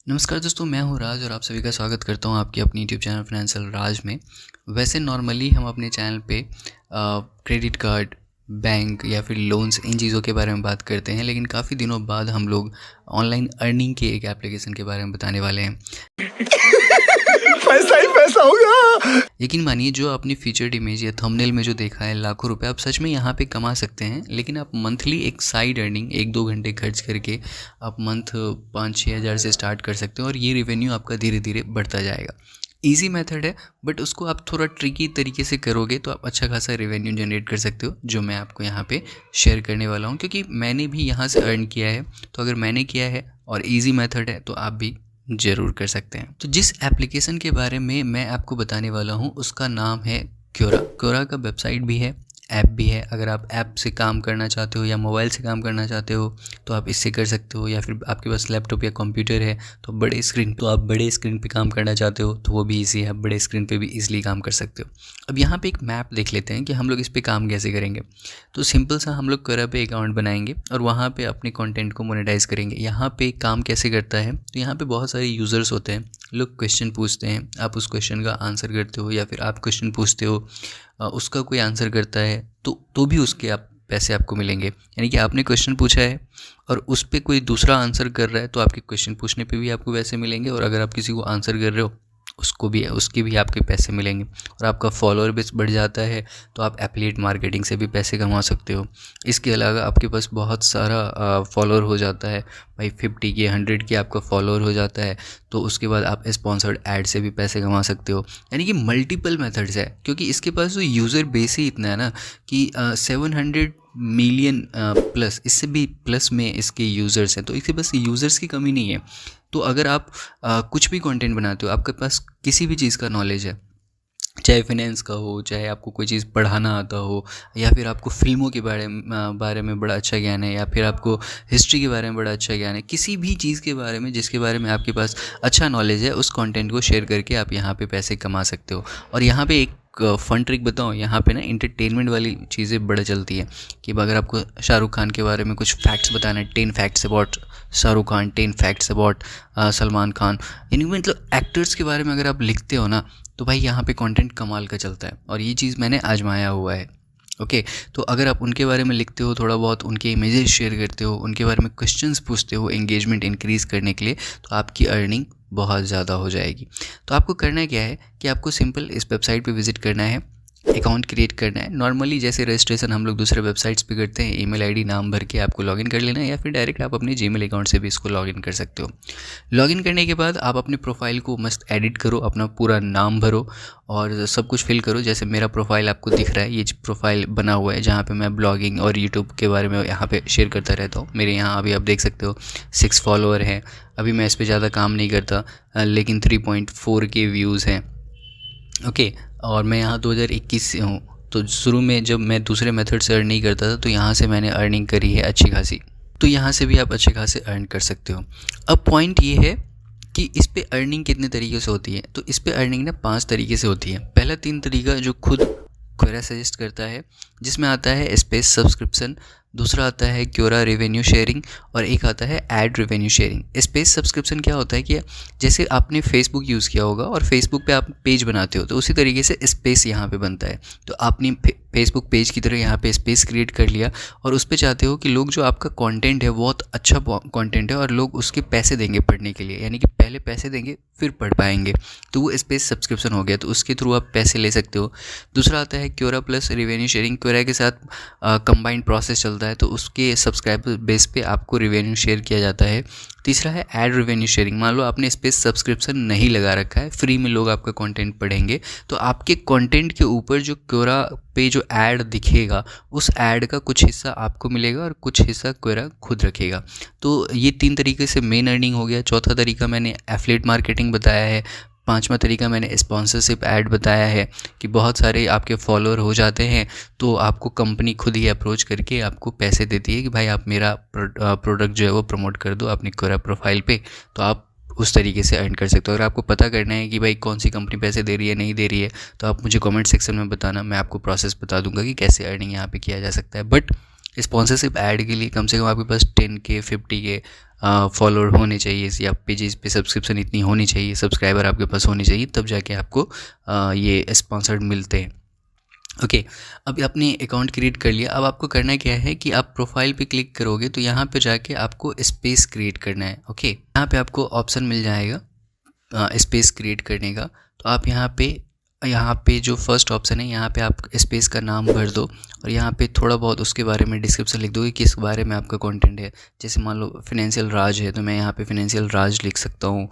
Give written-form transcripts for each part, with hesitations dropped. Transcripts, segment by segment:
नमस्कार दोस्तों, मैं हूं राज और आप सभी का स्वागत करता हूं आपके अपनी यूट्यूब चैनल फाइनेंशियल राज में। वैसे नॉर्मली हम अपने चैनल पे क्रेडिट कार्ड, बैंक या फिर लोन्स इन चीज़ों के बारे में बात करते हैं, लेकिन काफ़ी दिनों बाद हम लोग ऑनलाइन अर्निंग के एक एप्लीकेशन के बारे में बताने वाले हैं। पैसा ही पैसा होगा। यकीन मानिए, जो आपने फीचर्ड इमेज या थंबनेल में जो देखा है, लाखों रुपए आप सच में यहाँ पे कमा सकते हैं। लेकिन आप मंथली एक साइड अर्निंग 1-2 घंटे खर्च करके आप मंथ 5-6 हज़ार से स्टार्ट कर सकते हो और ये रेवेन्यू आपका धीरे धीरे बढ़ता जाएगा। ईजी मेथड है, बट उसको आप थोड़ा ट्रिकी तरीके से करोगे तो आप अच्छा खासा रेवेन्यू जनरेट कर सकते हो, जो मैं आपको यहाँ पे शेयर करने वाला हूँ, क्योंकि मैंने भी यहाँ से अर्न किया है। तो अगर मैंने किया है और ईजी मेथड है तो आप भी ज़रूर कर सकते हैं। तो जिस एप्लीकेशन के बारे में मैं आपको बताने वाला हूँ उसका नाम है क्योरा। क्योरा का वेबसाइट भी है, ऐप भी है। अगर आप ऐप से काम करना चाहते हो या मोबाइल से काम करना चाहते हो तो आप इससे कर सकते हो, या फिर आपके पास लैपटॉप या कंप्यूटर है तो आप बड़े स्क्रीन पे काम करना चाहते हो तो वो भी ईजी है, आप बड़े स्क्रीन पे भी ईजिली काम कर सकते हो। अब यहाँ पे एक मैप देख लेते हैं कि हम लोग इस पर काम कैसे करेंगे। तो सिंपल सा हम लोग क्योरा पे अकाउंट बनाएंगे और वहाँ पे अपने कंटेंट को मोनेटाइज करेंगे। यहाँ पे काम कैसे करता है, तो यहाँ पे बहुत सारे यूज़र्स होते हैं, लोग क्वेश्चन पूछते हैं, आप उस क्वेश्चन का आंसर करते हो, या फिर आप क्वेश्चन पूछते हो, उसका कोई आंसर करता है तो भी उसके आप पैसे आपको मिलेंगे। यानी कि आपने क्वेश्चन पूछा है और उस पर कोई दूसरा आंसर कर रहा है तो आपके क्वेश्चन पूछने पे भी आपको पैसे मिलेंगे, और अगर आप किसी को आंसर कर रहे हो उसके भी आपके पैसे मिलेंगे। और आपका फॉलोअर बेस बढ़ जाता है तो आप एफिलिएट मार्केटिंग से भी पैसे कमा सकते हो। इसके अलावा आपके पास बहुत सारा फॉलोअर हो जाता है, भाई 50 के 100 के आपका फॉलोअर हो जाता है, तो उसके बाद आप स्पॉन्सर्ड ऐड से भी पैसे कमा सकते हो। यानी कि मल्टीपल मेथड्स है, क्योंकि इसके पास जो यूज़र बेस ही इतना है ना कि 700 मिलियन प्लस, इससे भी प्लस में इसके यूज़र्स हैं। तो इसके पास यूज़र्स की कमी नहीं है। तो अगर आप कुछ भी कंटेंट बनाते हो, आपके पास किसी भी चीज़ का नॉलेज है, चाहे फाइनेंस का हो, चाहे आपको कोई चीज़ पढ़ाना आता हो, या फिर आपको फिल्मों के बारे में बड़ा अच्छा ज्ञान है, या फिर आपको हिस्ट्री के बारे में बड़ा अच्छा ज्ञान है, किसी भी चीज़ के बारे में जिसके बारे में आपके पास अच्छा नॉलेज है, उस कंटेंट को शेयर करके आप यहाँ पे पैसे कमा सकते हो। और यहाँ पे एक फ़न ट्रिक बताऊँ, यहाँ पे ना इंटरटेनमेंट वाली चीज़ें बड़ा चलती है कि अगर आपको शाहरुख खान के बारे में कुछ फैक्ट्स बताना है, 10 facts about Shahrukh Khan, 10 facts about Salman Khan, यानी मतलब एक्टर्स के बारे में अगर आप लिखते हो ना, तो भाई यहाँ पे कंटेंट कमाल का चलता है। और ये चीज़ मैंने आजमाया हुआ है। ओके, तो अगर आप उनके बारे में लिखते हो, थोड़ा बहुत उनके इमेजेस शेयर करते हो, उनके बारे में क्वेश्चंस पूछते हो एंगेजमेंट इंक्रीज़ करने के लिए, तो आपकी अर्निंग बहुत ज़्यादा हो जाएगी। तो आपको करना क्या है कि आपको सिंपल इस वेबसाइट पे विजिट करना है, अकाउंट क्रिएट करना है। नॉर्मली जैसे रजिस्ट्रेशन हम लोग दूसरे वेबसाइट्स पे करते हैं, ईमेल आईडी नाम भर के आपको लॉगिन कर लेना है, या फिर डायरेक्ट आप अपने जीमेल अकाउंट से भी इसको लॉगिन कर सकते हो। लॉगिन करने के बाद आप अपने प्रोफाइल को मस्त एडिट करो, अपना पूरा नाम भरो और सब कुछ फिल करो। जैसे मेरा प्रोफाइल आपको दिख रहा है, ये प्रोफाइल बना हुआ है जहाँ पे मैं ब्लॉगिंग और यूट्यूब के बारे में यहाँ पे शेयर करता रहता हूँ। मेरे यहाँ अभी आप देख सकते हो 6 फॉलोअर हैं। अभी मैं इस पर ज़्यादा काम नहीं करता, लेकिन 3.4 के व्यूज़ हैं। ओके, और मैं यहाँ 2021 से हूँ। तो शुरू में जब मैं दूसरे मेथड से अर्न नहीं करता था, तो यहाँ से मैंने अर्निंग करी है अच्छी खासी। तो यहाँ से भी आप अच्छे खासे अर्न कर सकते हो। अब पॉइंट ये है कि इस पे अर्निंग कितने तरीके से होती है। तो इस पे अर्निंग ना 5 तरीके से होती है। पहला 3 तरीका जो खुद क्योरा सजेस्ट करता है, जिसमें आता है स्पेस सब्सक्रिप्शन, दूसरा आता है क्योरा रेवेन्यू शेयरिंग, और एक आता है add revenue sharing. Space subscription क्या होता है कि जैसे आपने फेसबुक यूज़ किया होगा और फेसबुक पे आप पेज बनाते हो, तो उसी तरीके से स्पेस यहाँ पे बनता है। तो आपने फेसबुक पेज की तरह यहाँ पे स्पेस क्रिएट कर लिया और उस पर चाहते हो कि लोग, जो आपका कंटेंट है बहुत अच्छा कंटेंट है और लोग उसके पैसे देंगे पढ़ने के लिए, यानी कि पहले पैसे देंगे फिर पढ़ पाएंगे, तो वो स्पेस सब्सक्रिप्शन हो गया। तो उसके थ्रू आप पैसे ले सकते हो। दूसरा आता है Quora plus revenue sharing. Quora के साथ कंबाइंड प्रोसेस चलता है, तो उसके सब्सक्राइबर बेस पे आपको रेवेन्यू शेयर किया जाता है। तीसरा है ऐड रेवेन्यू शेयरिंग। मान लो आपने स्पेस सब्सक्रिप्शन नहीं लगा रखा है, फ्री में लोग आपका कंटेंट पढ़ेंगे, तो आपके कंटेंट के ऊपर जो क्योरा पे जो ऐड दिखेगा, उस ऐड का कुछ हिस्सा आपको मिलेगा और कुछ हिस्सा क्योरा खुद रखेगा। तो ये 3 तरीके से मेन अर्निंग हो गया। चौथा तरीका मैंने एफिलिएट मार्केटिंग बताया है। पांचवा तरीका मैंने स्पॉन्सरशिप ऐड बताया है कि बहुत सारे आपके फॉलोअर हो जाते हैं तो आपको कंपनी खुद ही अप्रोच करके आपको पैसे देती है कि भाई आप मेरा प्रोडक्ट जो है वो प्रमोट कर दो अपनी क्योरा प्रोफाइल पे। तो आप उस तरीके से अर्न कर सकते हो। अगर आपको पता करना है कि भाई कौन सी कंपनी पैसे दे रही है नहीं दे रही है, तो आप मुझे कमेंट सेक्शन में बताना, मैं आपको प्रोसेस बता दूंगा कि कैसे अर्निंग यहाँ पे किया जा सकता है। बट स्पॉन्सरशिप ऐड के लिए कम से कम आपके पास 10K 50K फॉलोअर होने चाहिए या पेजेस पे सब्सक्रिप्शन इतनी होनी चाहिए, सब्सक्राइबर आपके पास होने चाहिए, तब जाके आपको ये स्पॉन्सर्ड मिलते हैं। ओके अब आपने अकाउंट क्रिएट कर लिया। अब आपको करना क्या है कि आप प्रोफाइल पे क्लिक करोगे तो यहाँ पे जाके आपको स्पेस क्रिएट करना है। ओके यहाँ पे आपको ऑप्शन मिल जाएगा स्पेस क्रिएट करने का। तो आप यहाँ पे जो फर्स्ट ऑप्शन है यहाँ पे आप स्पेस का नाम भर दो और यहाँ पे थोड़ा बहुत उसके बारे में डिस्क्रिप्शन लिख दो कि किस बारे में आपका कंटेंट है। जैसे मान लो फाइनेंशियल राज है तो मैं यहाँ पे फाइनेंशियल राज लिख सकता हूँ,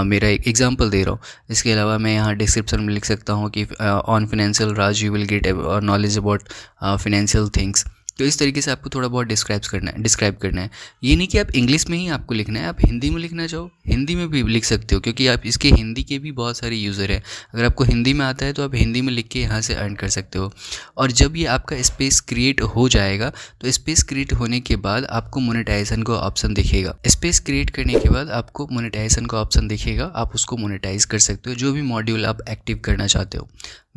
मेरा एक एग्जांपल दे रहा हूँ। इसके अलावा मैं यहाँ डिस्क्रिप्शन में लिख सकता हूँ कि on financial Raj you will get knowledge about financial things. तो इस तरीके से आपको थोड़ा बहुत डिस्क्राइब करना है। ये नहीं कि आप इंग्लिश में ही आपको लिखना है, आप हिंदी में लिखना चाहो हिंदी में भी लिख सकते हो, क्योंकि आप इसके हिंदी के भी बहुत सारे यूज़र हैं। अगर आपको हिंदी में आता है तो आप हिंदी में लिख के यहाँ से अर्न कर सकते हो। और जब ये आपका स्पेस क्रिएट हो जाएगा तो स्पेस क्रिएट होने के बाद आपको मोनेटाइजेशन का ऑप्शन दिखेगा। स्पेस क्रिएट करने के बाद आपको मोनेटाइजेशन का ऑप्शन दिखेगा, आप उसको मोनेटाइज कर सकते हो जो भी मॉड्यूल आप एक्टिव करना चाहते हो।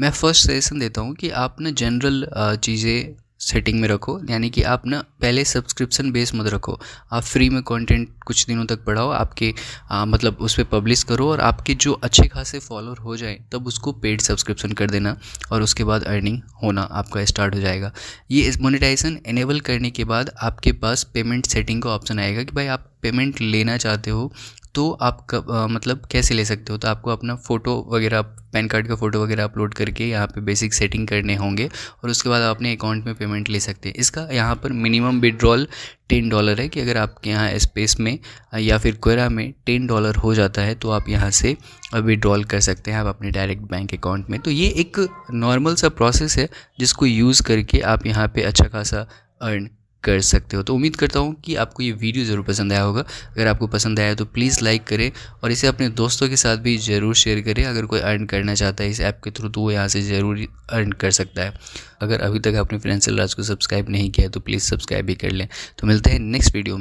मैं फर्स्ट सजेशन देता हूँ कि आप ना जनरल चीज़ें सेटिंग में रखो, यानी कि आप ना पहले सब्सक्रिप्शन बेस मत रखो। आप फ्री में कंटेंट कुछ दिनों तक पढ़ाओ, आपके मतलब उस पर पब्लिश करो और आपके जो अच्छे खासे फॉलोअर हो जाए तब उसको पेड सब्सक्रिप्शन कर देना और उसके बाद अर्निंग होना आपका स्टार्ट हो जाएगा। ये इस मोनेटाइजेशन इनेबल करने के बाद आपके पास पेमेंट सेटिंग का ऑप्शन आएगा कि भाई आप पेमेंट लेना चाहते हो तो आप मतलब कैसे ले सकते हो। तो आपको अपना फ़ोटो वगैरह, पैन कार्ड का फ़ोटो वगैरह अपलोड करके यहाँ पे बेसिक सेटिंग करने होंगे और उसके बाद आप अपने अकाउंट में पेमेंट ले सकते हैं। इसका यहाँ पर मिनिमम विड्रॉल $10 है कि अगर आपके यहाँ स्पेस में या फिर क्वेरा में $10 हो जाता है तो आप यहाँ से विड्रॉल कर सकते हैं आप अपने डायरेक्ट बैंक अकाउंट में। तो ये एक नॉर्मल सा प्रोसेस है जिसको यूज़ करके आप यहाँ पे अच्छा खासा अर्न कर सकते हो। तो उम्मीद करता हूँ कि आपको ये वीडियो ज़रूर पसंद आया होगा। अगर आपको पसंद आया तो प्लीज़ लाइक करें और इसे अपने दोस्तों के साथ भी ज़रूर शेयर करें। अगर कोई अर्न करना चाहता है इस ऐप के थ्रू तो वो यहाँ से ज़रूर अर्न कर सकता है। अगर अभी तक आपने फाइनेंशियल राज को सब्सक्राइब नहीं किया है तो प्लीज़ सब्सक्राइब भी कर लें। तो मिलते हैं नेक्स्ट वीडियो में।